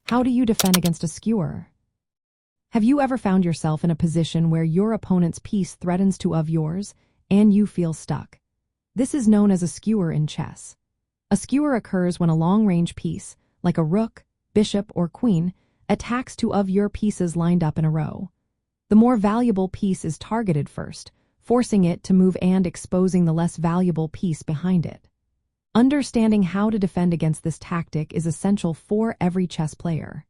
How do you defend against a skewer? Have you ever found yourself in a position where your opponent's piece threatens to of yours, and you feel stuck? This is known as a skewer in chess. A skewer occurs when a long-range piece, like a rook, bishop, or queen, attacks two of your pieces lined up in a row. The more valuable piece is targeted first, forcing it to move and exposing the less valuable piece behind it. Understanding how to defend against this tactic is essential for every chess player.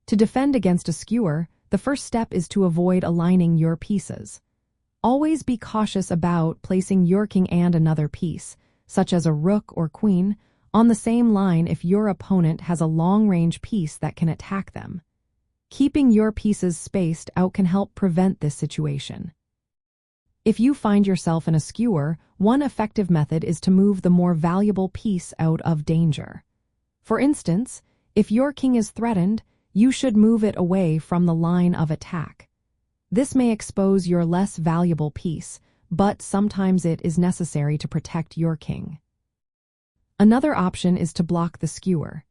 To defend against a skewer, the first step is to avoid aligning your pieces. Always be cautious about placing your king and another piece, such as a rook or queen, on the same line if your opponent has a long-range piece that can attack them. Keeping your pieces spaced out can help prevent this situation. If you find yourself in a skewer, one effective method is to move the more valuable piece out of danger. For instance, if your king is threatened, you should move it away from the line of attack. This may expose your less valuable piece, but sometimes it is necessary to protect your king. Another option is to block the skewer.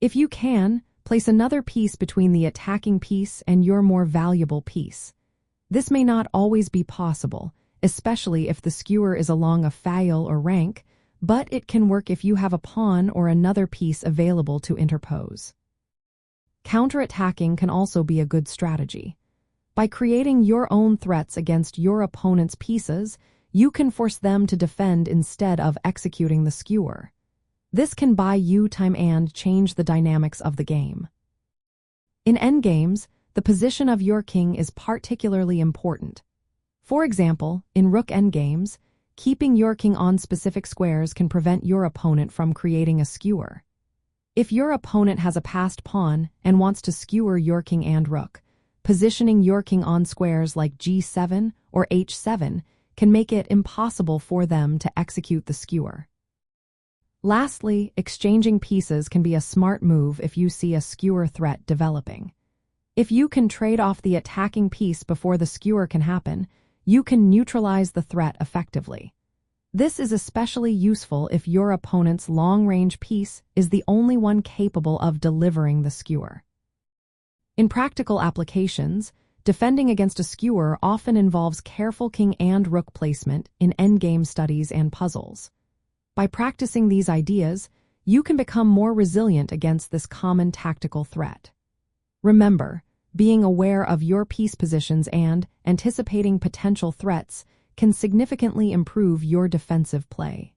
If you can, place another piece between the attacking piece and your more valuable piece. This may not always be possible, especially if the skewer is along a file or rank, but it can work if you have a pawn or another piece available to interpose. Counterattacking can also be a good strategy. By creating your own threats against your opponent's pieces, you can force them to defend instead of executing the skewer. This can buy you time and change the dynamics of the game. In endgames, the position of your king is particularly important. For example, in rook endgames, keeping your king on specific squares can prevent your opponent from creating a skewer. If your opponent has a passed pawn and wants to skewer your king and rook, positioning your king on squares like g7 or h7 can make it impossible for them to execute the skewer. Lastly, exchanging pieces can be a smart move if you see a skewer threat developing. If you can trade off the attacking piece before the skewer can happen, you can neutralize the threat effectively. This is especially useful if your opponent's long-range piece is the only one capable of delivering the skewer. In practical applications, defending against a skewer often involves careful king and rook placement in endgame studies and puzzles. By practicing these ideas, you can become more resilient against this common tactical threat. Remember, being aware of your piece positions and anticipating potential threats can significantly improve your defensive play.